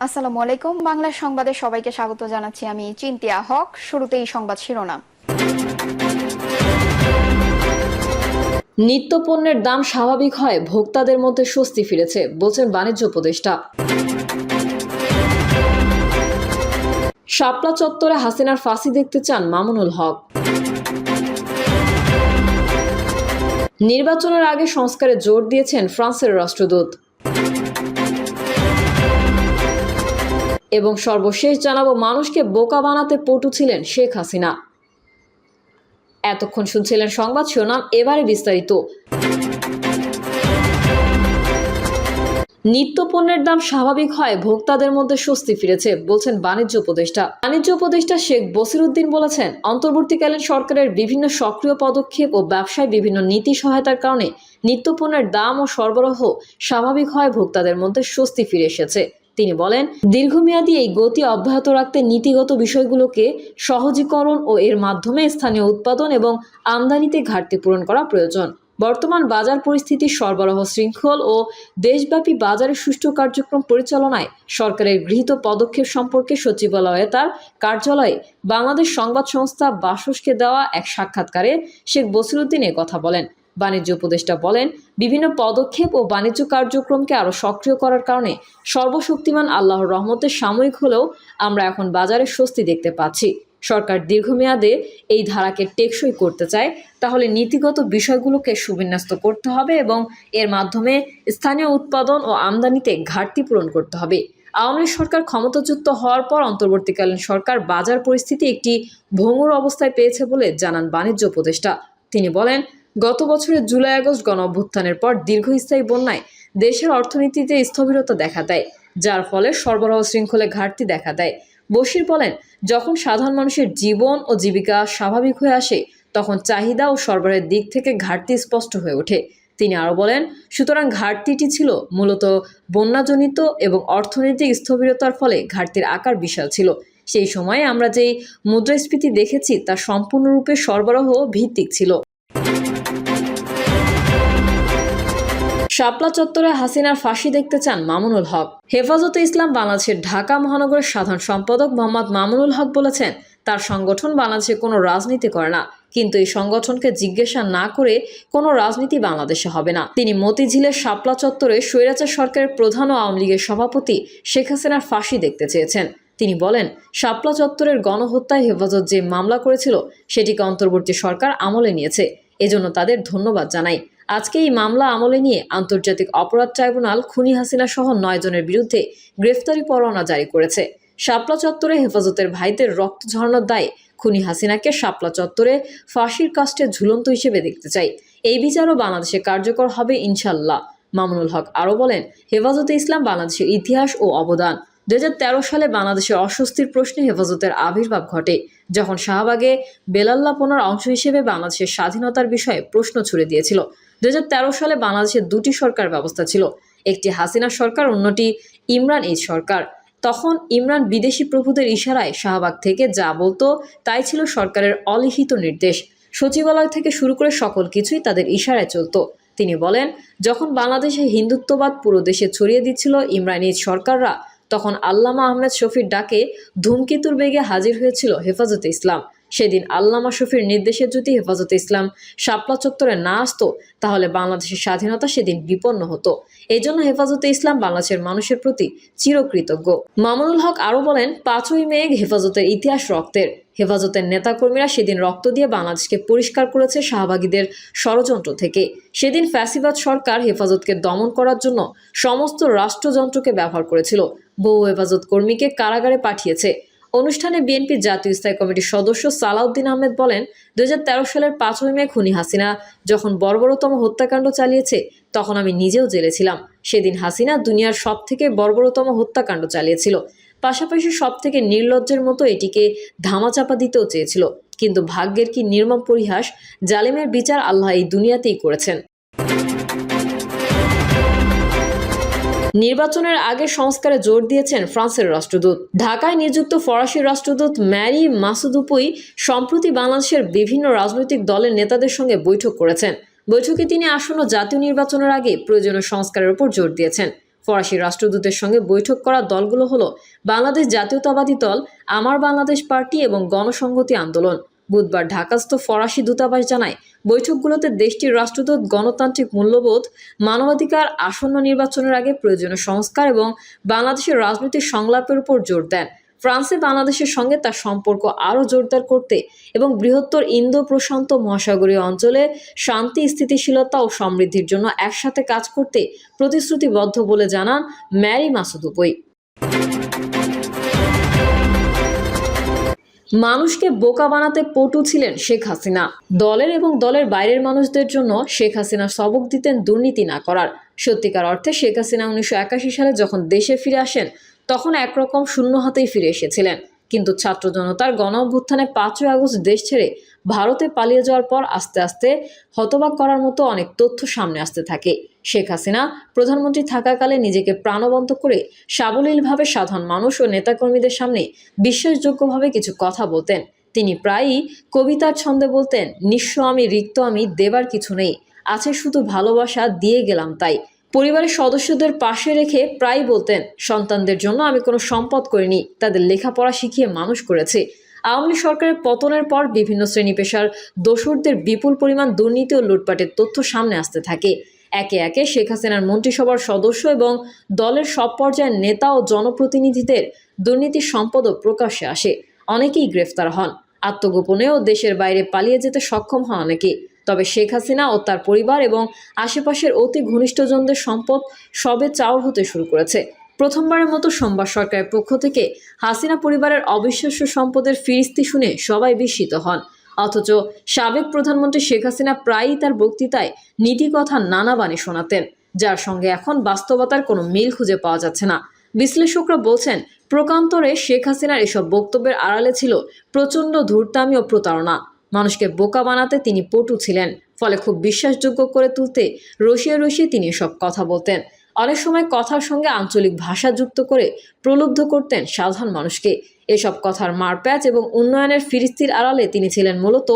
আসসালামু আলাইকুম। বাংলা সংবাদে সবাইকে স্বাগত জানাচ্ছি। আমি চিন্তিয়া হক। শুরুতেই সংবাদ শিরোনাম। নিত্যপণ্যের দাম স্বাভাবিক হয়, ভোক্তাদের মধ্যে স্বস্তি ফিরেছে বলছেন বাণিজ্য উপদেষ্টা। শাপলা চত্বরে হাসিনার ফাঁসি দেখতে চান মামুনুল হক। নির্বাচনের আগে সংস্কারে জোর দিয়েছেন ফ্রান্সের রাষ্ট্রদূত। এবং সর্বশেষ জানাবো, মানুষকে বোকা বানাতে পটু ছিলেন শেখ হাসিনা। এতক্ষণ শুনছিলেন সংবাদ শিরোনাম, এবারে বিস্তারিত। নিত্যপণ্যের দাম স্বাভাবিক হয়, ভোক্তাদের মধ্যে স্বস্তি ফিরেছে বলছেন বাণিজ্য উপদেষ্টা। বাণিজ্য উপদেষ্টা শেখ বসিরউদ্দিন বলেছেন, অন্তর্বর্তীকালীন সরকারের বিভিন্ন সক্রিয় পদক্ষেপ ও ব্যবসায় বিভিন্ন নীতি সহায়তার কারণে নিত্যপণ্যের দাম ও সরবরাহ স্বাভাবিক হয়, ভোক্তাদের মধ্যে স্বস্তি ফিরে এসেছে। তিনি বলেন, দীর্ঘমেয়াদী এই গতি অব্যাহত রাখতে নীতিগত বিষয়গুলোকে সহজীকরণ ও এর মাধ্যমে স্থানীয় উৎপাদন এবং আমদানিতে ঘাটতি পূরণ করা প্রয়োজন। বর্তমান বাজার পরিস্থিতি, সরবরাহ শৃঙ্খল ও দেশব্যাপী বাজারের সুষ্ঠু কার্যক্রম পরিচালনায় সরকারের গৃহীত পদক্ষেপ সম্পর্কে সচিবালয়ে তার কার্যালয়ে বাংলাদেশ সংবাদ সংস্থা বাসসকে দেওয়া এক সাক্ষাৎকারে শেখ বসিরউদ্দিন কথা বলেন। বাণিজ্য উপদেষ্টা বলেন, বিভিন্ন পদক্ষেপ ও বাণিজ্য কার্যক্রমকে আরও সক্রিয় করার কারণে সর্বশক্তিমান আল্লাহর রহমতে সাময়িক হলেও আমরা এখন বাজারে স্বস্তি দেখতে পাচ্ছি। সরকার দীর্ঘমেয়াদে এই ধারাকে টেকসই করতে চায়, তাহলে নীতিগত বিষয়গুলোকে সুবিন্যস্ত করতে হবে এবং এর মাধ্যমে স্থানীয় উৎপাদন ও আমদানিতে ঘাটতি পূরণ করতে হবে। আওয়ামী লীগ সরকার ক্ষমতাচ্যুত হওয়ার পর অন্তর্বর্তীকালীন সরকার বাজার পরিস্থিতি একটি ভঙ্গুর অবস্থায় পেয়েছে বলে জানান বাণিজ্য উপদেষ্টা। তিনি বলেন, গত বছরের জুলাই আগস্ট গণ অভ্যুত্থানের পর দীর্ঘস্থায়ী বন্যায় দেশের অর্থনীতিতে স্থবিরতা দেখা দেয়, যার ফলে সরবরাহ শৃঙ্খলে ঘাটতি দেখা দেয়। বশির বলেন, যখন সাধারণ মানুষের জীবন ও জীবিকা স্বাভাবিক হয়ে আসে, তখন চাহিদা ও সরবরাহের দিক থেকে ঘাটতি স্পষ্ট হয়ে ওঠে। তিনি আরও বলেন, সুতরাং ঘাটতিটি ছিল মূলত বন্যাজনিত এবং অর্থনৈতিক স্থবিরতার ফলে ঘাটতির আকার বিশাল ছিল। সেই সময়ে আমরা যেই মুদ্রাস্ফীতি দেখেছি তা সম্পূর্ণরূপে সরবরাহ ভিত্তিক ছিল। শাপলা চত্বরে হাসিনার ফাঁসি দেখতে চান মামুনুল হক। হেফাজতে ইসলাম বাংলাদেশের ঢাকা মহানগরের সাধারণ সম্পাদক মোহাম্মদ মামুনুল হক বলেছেন, তার সংগঠন বাংলাদেশে কোনো রাজনীতি করে না, কিন্তু এই সংগঠনকে জিজ্ঞাসা না করে কোনো রাজনীতি বাংলাদেশে হবে না। তিনি মতিঝিলের শাপলা চত্বরে স্বৈরাচার সরকারের প্রধান ও আওয়ামী লীগের সভাপতি শেখ হাসিনার ফাঁসি দেখতে চেয়েছেন। তিনি বলেন, শাপলা চত্বরের গণহত্যায় হেফাজত যে মামলা করেছিল সেটিকে অন্তর্বর্তী সরকার আমলে নিয়েছে, এজন্য তাদের ধন্যবাদ জানাই। আজকে এই মামলা আমলে নিয়ে আন্তর্জাতিক অপরাধ ট্রাইব্যুনাল খুনি হাসিনা সহ 9 জনের বিরুদ্ধে গ্রেফতারি পরোয়ানা জারি করেছে। শাপলা চত্বরে হেফাজতের ভাইদের রক্ত ঝরানোর দায়ে খুনি হাসিনাকে শাপলা চত্বরে ফাঁসির কাস্টে ঝুলন্ত হিসেবে দেখতে চাই। এই বিচারও বাংলাদেশে কার্যকর হবে ইনশাল্লাহ। মামুনুল হক আরও বলেন, হেফাজতে ইসলাম বাংলাদেশের ইতিহাস ও অবদান। 2013 সালে বাংলাদেশের অস্বস্তির প্রশ্নে হেফাজতের আবির্ভাব ঘটে, যখন শাহবাগে বেলাল্লাপনার অংশ হিসেবে বাংলাদেশের স্বাধীনতার বিষয়ে প্রশ্ন ছুড়ে দিয়েছিল। 2013 সালে বাংলাদেশের দুটি সরকার ব্যবস্থা ছিল, একটি হাসিনা সরকার, অন্যটি ইমরান এইচ সরকার। তখন ইমরান বিদেশি প্রভুদের ইশারায় শাহবাগ থেকে যা বলতো তাই ছিল সরকারের অলিখিত নির্দেশ। সচিবালয় থেকে শুরু করে সকল কিছুই তাদের ইশারায় চলত। তিনি বলেন, যখন বাংলাদেশে হিন্দুত্ববাদ পুরো দেশে ছড়িয়ে দিচ্ছিল ইমরান এইচ সরকাররা, তখন আল্লামা আহমেদ শফির ডাকে ধূমকেতুর বেগে হাজির হয়েছিল হেফাজতে ইসলাম। সেদিন আল্লামা শফির নির্দেশে যদি হেফাজতে ইসলাম শাপলা চত্বরে না আসতো, তাহলে বাংলাদেশের স্বাধীনতা সেদিন বিপন্ন হতো। এই জন্য হেফাজতে ইসলাম বাংলাদেশের মানুষের প্রতি চিরকৃতজ্ঞ। মামুনুল হক আরও বলেন, 5ই মে হেফাজতের ইতিহাস রক্তের। হেফাজতের নেতাকর্মীরা সেদিন রক্ত দিয়ে বাংলাদেশকে পরিষ্কার করেছে শাহবাগীদের ষড়যন্ত্র থেকে। সেদিন ফ্যাসিবাদ সরকার হেফাজতকে দমন করার জন্য সমস্ত রাষ্ট্রযন্ত্রকে ব্যবহার করেছিল, বহু হেফাজত কর্মীকে কারাগারে পাঠিয়েছে। অনুষ্ঠানে বিএনপি জাতীয় স্থায়ী কমিটির সদস্য সালাউদ্দিন আহমেদ বলেন, 2013 সালের 5ই মে খুনি হাসিনা যখন বর্বরতম হত্যাকাণ্ড চালিয়েছে, তখন আমি নিজেও জেলে ছিলাম। সেদিন হাসিনা দুনিয়ার সবথেকে বর্বরতম হত্যাকাণ্ড চালিয়েছিল, পাশাপাশি সবথেকে নির্লজ্জের মতো এটিকে ধামাচাপা দিতেও চেয়েছিল। কিন্তু ভাগ্যের কি নির্মম পরিহাস, জালিমের বিচার আল্লাহ এই দুনিয়াতেই করেছেন। নির্বাচনের আগে সংস্কারে জোর দিয়েছেন ফ্রান্সের রাষ্ট্রদূত। ঢাকায় নিযুক্ত ফরাসি রাষ্ট্রদূত ম্যারি মাসুদুপুই সম্প্রতি বাংলাদেশের বিভিন্ন রাজনৈতিক দলের নেতাদের সঙ্গে বৈঠক করেছেন। বৈঠকে তিনি আসন্ন জাতীয় নির্বাচনের আগে প্রয়োজনীয় সংস্কারের উপর জোর দিয়েছেন। ফরাসি রাষ্ট্রদূতের সঙ্গে বৈঠক করা দলগুলো হলো বাংলাদেশ জাতীয়তাবাদী দল, আমার বাংলাদেশ পার্টি এবং গণসংহতি আন্দোলন। বুধবার ঢাকাস্থ ফরাসি দূতাবাস জানায়, বৈঠকগুলোতে দেশটির রাষ্ট্রদূত গণতান্ত্রিক মূল্যবোধ, মানবাধিকার, আসন্ন নির্বাচনের আগে প্রয়োজনীয় সংস্কার এবং বাংলাদেশের রাজনৈতিক সংলাপের উপর জোর দেন। ফ্রান্সে বাংলাদেশের সঙ্গে তার সম্পর্ক আরও জোরদার করতে এবং বৃহত্তর ইন্দো প্রশান্ত মহাসাগরীয় অঞ্চলে শান্তি, স্থিতিশীলতা ও সমৃদ্ধির জন্য একসাথে কাজ করতে প্রতিশ্রুতিবদ্ধ বলে জানান ম্যারি মাসুদুপুই। মানুষকে বোকা বানাতে পটু ছিলেন শেখ হাসিনা। দলের এবং দলের বাইরের মানুষদের জন্য শেখ হাসিনা সবক দিতেন দুর্নীতি না করার। সত্যিকার অর্থে শেখ হাসিনা 1981 সালে যখন দেশে ফিরে আসেন, তখন একরকম শূন্য হাতেই ফিরে এসেছিলেন। কিন্তু ছাত্র জনতার গণ অভ্যুত্থানে 5ই আগস্ট দেশ ছেড়ে ভারতে পালিয়ে যাওয়ার পর আস্তে আস্তে হতবাক করার মতো অনেক তথ্য সামনে আসতে থাকে। শেখ হাসিনা প্রধানমন্ত্রী থাকাকালে নিজেকে প্রাণবন্ত করে সাবলীলভাবে সাধারণ মানুষ ও নেতাকর্মীদের সামনে বিশ্বাসযোগ্যভাবে কিছু কথা বলতেন। তিনি প্রায়ই কবিতার ছন্দে বলতেন, নিঃস্ব আমি, রিক্ত আমি, দেবার কিছু নেই, আছে শুধু ভালোবাসা, দিয়ে গেলাম তাই। পরিবারের সদস্যদের পাশে রেখে প্রায় বলতেন, সন্তানদের জন্য আমি কোনো সম্পদ করিনি, তাদের লেখাপড়া শিখিয়ে মানুষ করেছি। আওয়ামী লীগ সরকারের পতনের পর বিভিন্ন শ্রেণী পেশার দোসরদের বিপুল পরিমাণ দুর্নীতি ও লুটপাটের তথ্য সামনে আসতে থাকে। একে একে শেখ হাসিনার মন্ত্রিসভার সদস্য এবং দলের সব পর্যায়ের নেতা ও জনপ্রতিনিধিদের দুর্নীতির সম্পদও প্রকাশ্যে আসে। অনেকেই গ্রেফতার হন, আত্মগোপনেও দেশের বাইরে পালিয়ে যেতে সক্ষম হন অনেকে। তবে শেখ হাসিনা ও তার পরিবার এবং আশেপাশের অতি ঘনিষ্ঠজনদের সম্পদ সবে চাউর হতে শুরু করেছে। প্রথমবারের মতো সোমবার সরকারের পক্ষ থেকে হাসিনা পরিবারের অবিশ্বাস্য সম্পদের ফিরিস্তি শুনে সবাই বিস্মিত হন। অথচ সাবেক প্রধানমন্ত্রী শেখ হাসিনা প্রায়ই তার বক্তৃতায় নীতিকথা নানা বাণী শোনাতেন, যার সঙ্গে এখন বাস্তবতার কোনো মিল খুঁজে পাওয়া যাচ্ছে না। বিশ্লেষকরা বলছেন, প্রকান্তরে শেখ হাসিনার এসব বক্তব্যের আড়ালে ছিল প্রচণ্ড ধূর্তামি ও প্রতারণা। মানুষকে বোকা বানাতে তিনি পটু ছিলেন, ফলে খুব বিশ্বাসযোগ্য করে তুলতে রসিয়ে রসিয়ে তিনি এসব কথা বলতেন। অনেক সময় কথার সঙ্গে আঞ্চলিক ভাষা যুক্ত করে প্রলুব্ধ করতেন সাধারণ মানুষকে। এসব কথার মারপ্যাচ এবং উন্নয়নের ফিরিস্তির আড়ালে তিনি ছিলেন মূলত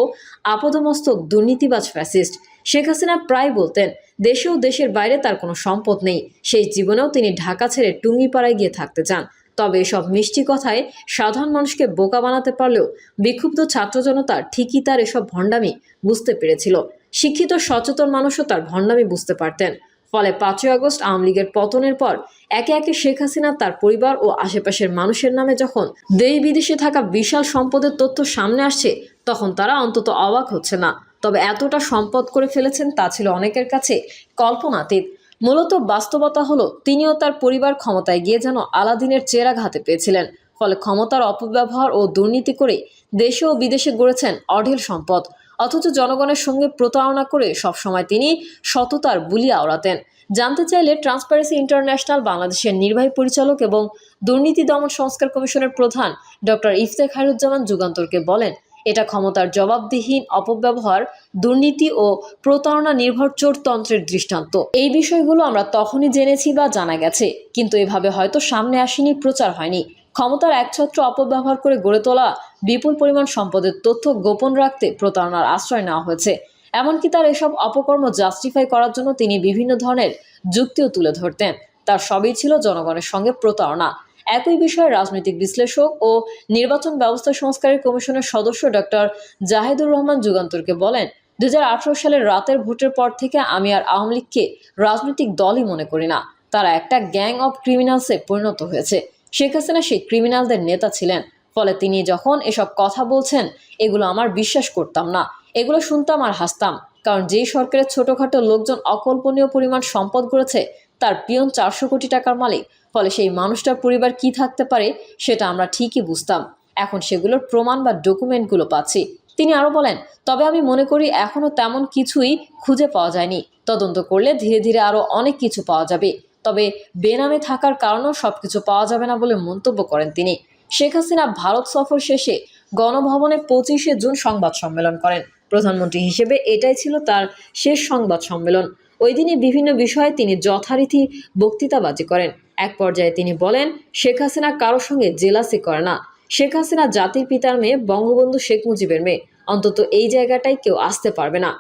আপদমস্তক দুর্নীতিবাজ ফ্যাসিস্ট। শেখ হাসিনা প্রায় বলতেন, দেশে ও দেশের বাইরে তার কোনো সম্পদ নেই, সেই জীবনেও তিনি ঢাকা ছেড়ে টুঙ্গিপাড়ায় গিয়ে থাকতে চান। তবে এসব মিষ্টি কথায় সাধারণ মানুষকে বোকা বানাতে পারলেও বিক্ষুব্ধ ছাত্র জনতা ঠিকই তার এসব ভণ্ডামি বুঝতে পেরেছিল। শিক্ষিত সচেতন মানুষও তার ভণ্ডামি বুঝতে পারতেন। ফলে 5ই আগস্ট আওয়ামী লীগের পতনের পর একে একে শেখ হাসিনা, তার পরিবার ও আশেপাশের মানুষের নামে যখন দেশ বিদেশে থাকা বিশাল সম্পদের তথ্য সামনে আসছে, তখন তারা অন্তত অবাক হচ্ছে না। তবে এতটা সম্পদ করে ফেলেছেন তা ছিল অনেকের কাছে কল্পনাতীত। মূলত বাস্তবতা হলো, তিনিও তার পরিবার ক্ষমতায় গিয়ে যেন আলাদিনের চেরাগ হাতে পেয়েছিলেন। ফলে ক্ষমতার অপব্যবহার ও দুর্নীতি করে দেশে ও বিদেশে গড়েছেন অঢেল সম্পদ। অথচ জনগণের সঙ্গে প্রতারণা করে সবসময় তিনি সততার বুলি আওড়াতেন। জানতে চাইলে ট্রান্সপারেন্সি ইন্টারন্যাশনাল বাংলাদেশের নির্বাহী পরিচালক এবং দুর্নীতি দমন সংস্কার কমিশনের প্রধান ডক্টর ইফতেখারুজ্জামান যুগান্তরকে বলেন, এটা ক্ষমতার জবাবদিহিন অপব্যবহার, দুর্নীতি ও প্রতারণা নির্ভর চোরতন্ত্রের দৃষ্টান্ত। এই বিষয়গুলো আমরা তখনই জেনেছি বা জানা গেছে, কিন্তু এভাবে হয়তো সামনে আসেনি, প্রচার হয়নি। ক্ষমতার একছত্র অপব্যবহার করে গড়ে তোলা বিপুল পরিমাণ সম্পদের তথ্য গোপন রাখতে প্রতারণার আশ্রয় নেওয়া হয়েছে। এমনকি তার এসব অপকর্ম জাস্টিফাই করার জন্য তিনি বিভিন্ন ধরনের যুক্তিও তুলে ধরতেন। তার সবই ছিল জনগণের সঙ্গে প্রতারণা। একই বিষয়ে রাজনৈতিক বিশ্লেষক ও নির্বাচন ব্যবস্থা সংস্কারের কমিশনের সদস্য ডক্টর জাহিদুর রহমান যুগান্তরকে বলেন, 2018 সালের রাতের ভোটের পর থেকে আমি আর আওয়ামী লীগকে রাজনৈতিক দলই মনে করি না। তারা একটা গ্যাং অব ক্রিমিনালসে পরিণত হয়েছে। শেখ হাসিনা সেই ক্রিমিনালদের নেতা ছিলেন। ফলে তিনি যখন এসব কথা বলছেন, এগুলো আমার বিশ্বাস করতাম না, এগুলো শুনতাম আর হাসতাম। কারণ যেই সরকারের ছোটখাটো লোকজন অকল্পনীয় পরিমাণ সম্পদ করেছে, তার পিয়ন 400 কোটি টাকার মালিক। ফলে সেই মানুষটার পরিবার কি থাকতে পারে সেটা আমরা ঠিকই বুঝতাম। এখন সেগুলোর প্রমাণ বা ডকুমেন্টগুলো পাচ্ছি। তিনি আরও বলেন, তবে আমি মনে করি এখনও তেমন কিছুই খুঁজে পাওয়া যায়নি। তদন্ত করলে ধীরে ধীরে আরও অনেক কিছু পাওয়া যাবে। তবে বেনামে থাকার কারণেও সবকিছু পাওয়া যাবে না বলে মন্তব্য করেন তিনি। শেখ হাসিনা ভারত সফর শেষে গণভবনে 25শে জুন সংবাদ সম্মেলন করেন। প্রধানমন্ত্রী হিসেবে এটাই ছিল তার শেষ সংবাদ সম্মেলন। ওই দিনই বিভিন্ন বিষয়ে তিনি যথারীতি বক্তৃতাবাজি করেন। এক পর্যায়ে তিনি বলেন, শেখ হাসিনা কারোর সঙ্গে জেলাসি করে না। শেখ হাসিনা জাতির পিতার মেয়ে, বঙ্গবন্ধু শেখ মুজিবের মেয়ে। অন্তত এই জায়গাটায় কেউ আসতে পারবে না।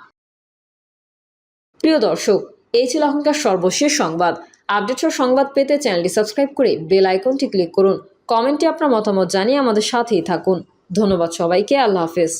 প্রিয় দর্শক, এই ছিল এখনকার সর্বশেষ সংবাদ। আপডেট ও সংবাদ পেতে চ্যানেলটি সাবস্ক্রাইব করে বেল আইকনটি ক্লিক করুন। কমেন্টে আপনার মতামত জানিয়ে আমাদের সাথেই থাকুন। ধন্যবাদ সবাইকে। আল্লাহ হাফেজ।